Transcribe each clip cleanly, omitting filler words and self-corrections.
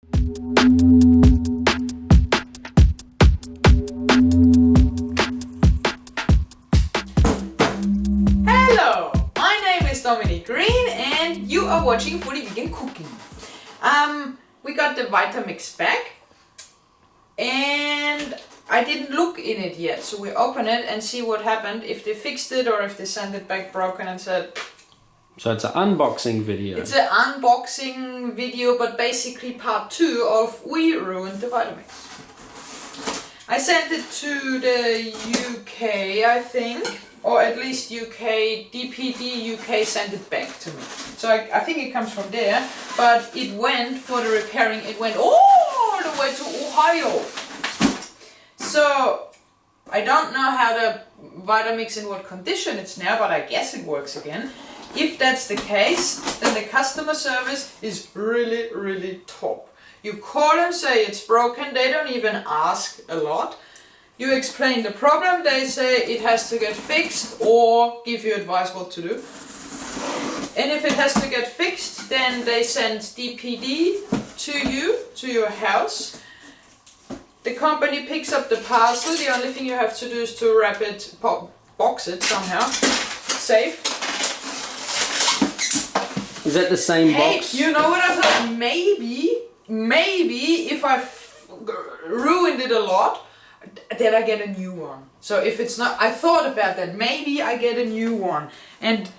Hello, my name is Dominique Green and you are watching Fully Vegan Cooking. We got the Vitamix back and I didn't look in it yet, so we open it and see what happened, if they fixed it or if they sent it back broken and said... So it's an unboxing video. It's an unboxing video, but basically part 2 of We Ruined the Vitamix. I sent it to the UK, I think, or at least UK, DPD UK sent it back to me. So I think it comes from there, but it went for the repairing, it went all the way to Ohio. So I don't know how the Vitamix in what condition it's now, but I guess it works again. If that's the case, then the customer service is really, really top. You call them, say it's broken, they don't even ask a lot. You explain the problem, they say it has to get fixed or give you advice what to do. And if it has to get fixed, then they send DPD to you, to your house. The company picks up the parcel, the only thing you have to do is to wrap it, box it somehow, safe. Is that the same box? Hey, you know what I thought? Maybe if I ruined it a lot, then I get a new one. So if it's not, I thought about that. Maybe I get a new one. And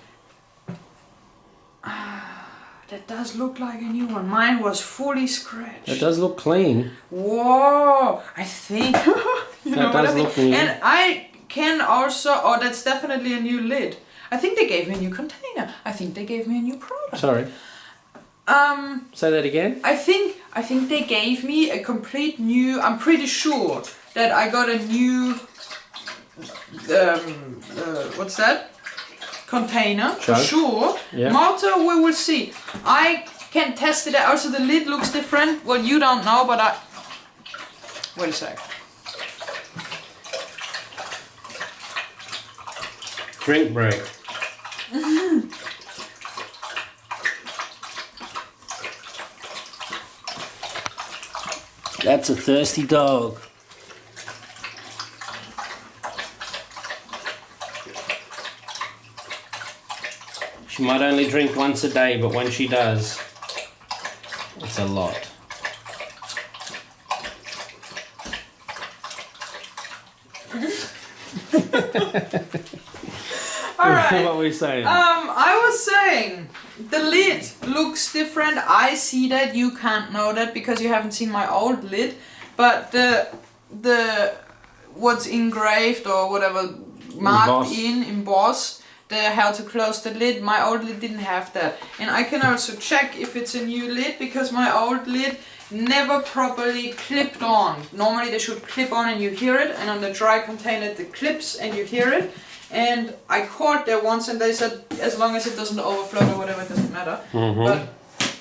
that does look like a new one. Mine was fully scratched. It does look clean. Whoa, I think, you know what I think. Clean. And I can also, oh, that's definitely a new lid. I think they gave me a new container. I think they gave me a new product. Sorry. Say that again. I think they gave me a complete new. I'm pretty sure that I got a new. What's that? Container for sure. Yeah. Motor, we will see. I can test it out. Also, the lid looks different. Well, you don't know, but I. Wait a sec. Drink break. That's a thirsty dog. She might only drink once a day, but when she does, it's a lot. Alright. What were you saying? I was saying the lid looks different. I see that, you can't know that because you haven't seen my old lid. But the what's engraved or whatever marked embossed, the how to close the lid, my old lid didn't have that. And I can also check if it's a new lid because my old lid never properly clipped on. Normally they should clip on and you hear it, and on the dry container it clips and you hear it. And I called there once and they said as long as it doesn't overflow or whatever, it doesn't matter. But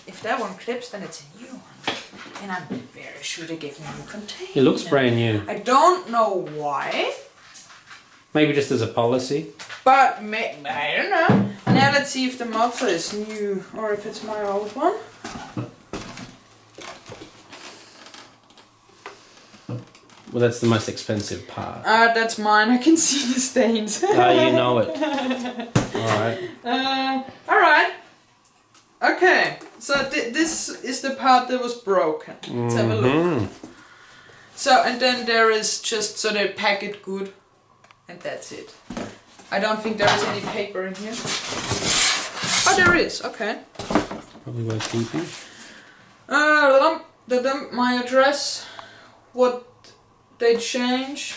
if that one clips, then it's a new one. And I'm very sure they gave me a new container. It looks brand new. I don't know why. Maybe just as a policy. But I don't know. Now let's see if the motor is new or if it's my old one. Well, that's the most expensive part. That's mine. I can see the stains. Oh, you know it. Alright. Alright. Okay. So this is the part that was broken. Let's have a look. So, and then there is just, so they pack it good. And that's it. I don't think there is any paper in here. Oh, there is. Okay. Probably worth keeping. My address. What they changed.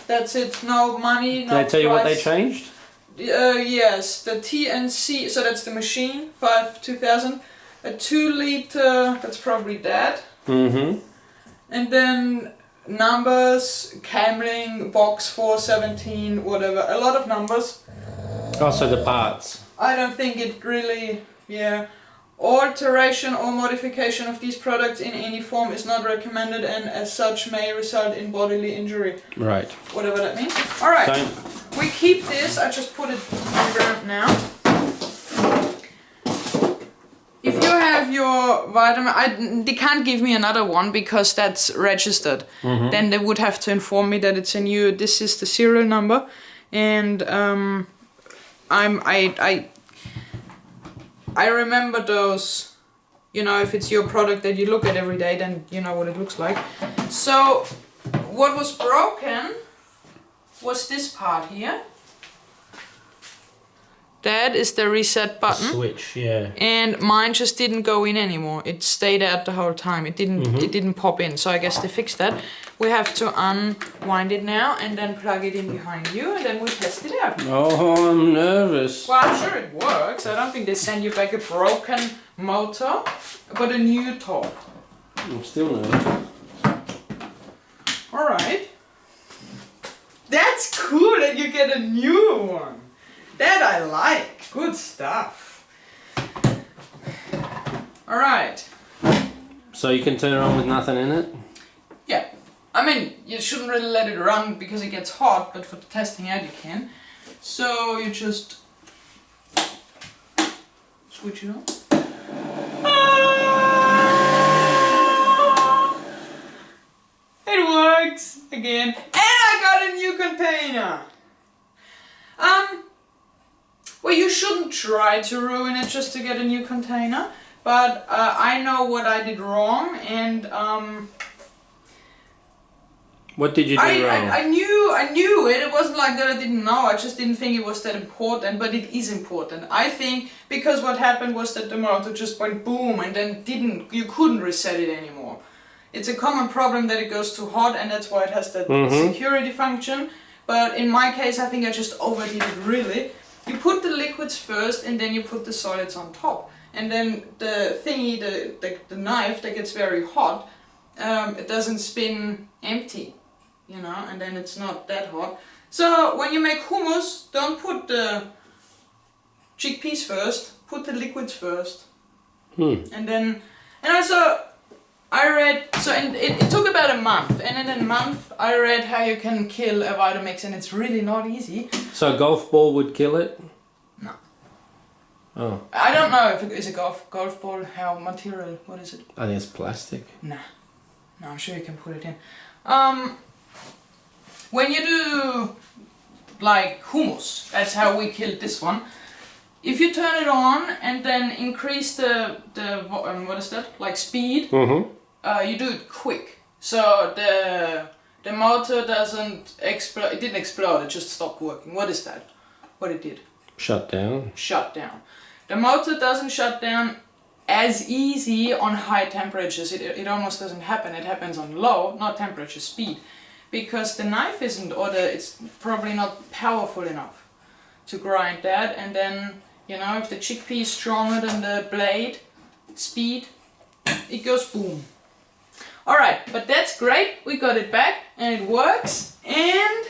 That's it. No money. No Did I tell you what they price. changed? Yes, the TNC. So that's the machine. 2000. A 2 liter. That's probably that. And then numbers, Camling, box 417, whatever. A lot of numbers. Oh, so the parts. I don't think it really. Yeah. Alteration or modification of these products in any form is not recommended and as such may result in bodily injury. Right. Whatever that means. Alright, we keep this. I just put it on ground now. If you have your vitamin, they can't give me another one because that's registered. Then they would have to inform me that it's a new. This is the serial number, and I remember those. You know, if it's your product that you look at every day, then you know what it looks like. So, what was broken was this part here. That is the reset button. Switch, yeah. And mine just didn't go in anymore. It stayed out the whole time. It didn't pop in. So I guess they fixed that. We have to unwind it now and then plug it in behind you and then we'll test it out. Oh, I'm nervous. Well, I'm sure it works. I don't think they send you back a broken motor, but a new top. I'm still nervous. Alright. That's cool that you get a new one. That I like. Good stuff. Alright. So you can turn it on with nothing in it? Yeah. I mean, you shouldn't really let it run because it gets hot, but for testing out you can. So you just switch it on. It works again. And I got a new container. Well, you shouldn't try to ruin it just to get a new container, but I know what I did wrong, and what did you do wrong? I knew it. It wasn't like that I didn't know. I just didn't think it was that important, but it is important. I think because what happened was that the motor just went boom and then you couldn't reset it anymore. It's a common problem that it goes too hot, and that's why it has that security function. But in my case, I think I just overheated really. You put the liquids first and then you put the solids on top. And then the thingy, the knife that gets very hot, it doesn't spin empty, you know, and then it's not that hot. So when you make hummus, don't put the chickpeas first, put the liquids first. And also I read, and it took about a month, and in a month I read how you can kill a Vitamix, and it's really not easy. So a golf ball would kill it? No. Oh. I don't know if it is a golf ball, how material, what is it? I think it's plastic. Nah. No, I'm sure you can put it in. When you do like hummus, that's how we killed this one. If you turn it on and then increase the what is that? Like speed, you do it quick. So the motor doesn't explode. It didn't explode. It just stopped working. What is that? What it did? Shut down. Shut down. The motor doesn't shut down as easy on high temperatures. It almost doesn't happen. It happens on low, not temperature, speed, because the knife isn't, or it's probably not powerful enough to grind that. And then, you know, if the chickpea is stronger than the blade speed, it goes boom. Alright, but that's great. We got it back and it works, and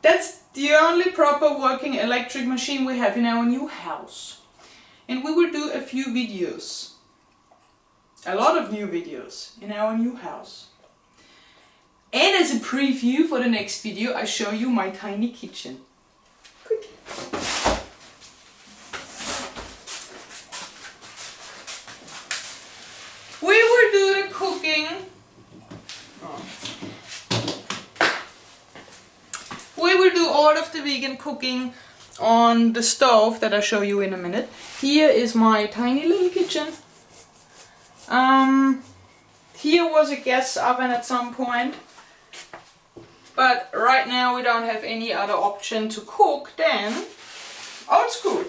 that's the only proper working electric machine we have in our new house. And we will do a few videos, a lot of new videos in our new house. And as a preview for the next video, I show you my tiny kitchen. Quick. We will do the cooking. We will do all of the vegan cooking on the stove that I'll show you in a minute. Here is my tiny little kitchen. Here was a gas oven at some point, but right now we don't have any other option to cook than old school.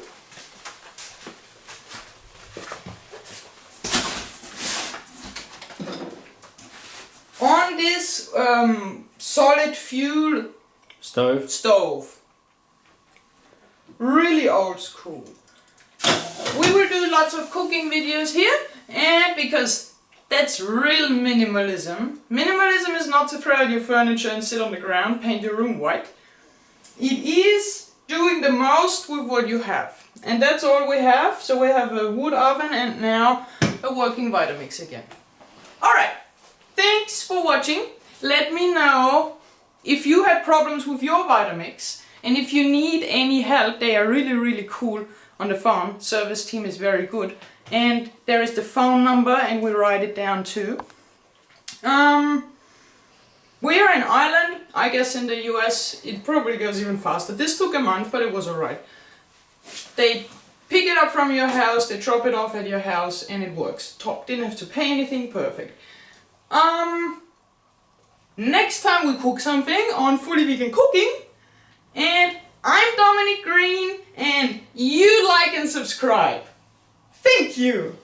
On this solid fuel stove. Really old school. We will do lots of cooking videos here, and because that's real minimalism. Minimalism is not to throw out your furniture and sit on the ground, paint your room white. It is doing the most with what you have. And that's all we have. So we have a wood oven and now a working Vitamix again. Alright, thanks for watching. Let me know if you had problems with your Vitamix. And if you need any help, they are really, really cool on the phone. Service team is very good. And there is the phone number, and we write it down too. We are in Ireland. I guess in the US it probably goes even faster. This took a month, but it was alright. They pick it up from your house, they drop it off at your house, and it works. Top. Didn't have to pay anything. Perfect. Next time we cook something on Fully Vegan Cooking, and I'm Dominic Green, and you like and subscribe. Thank you!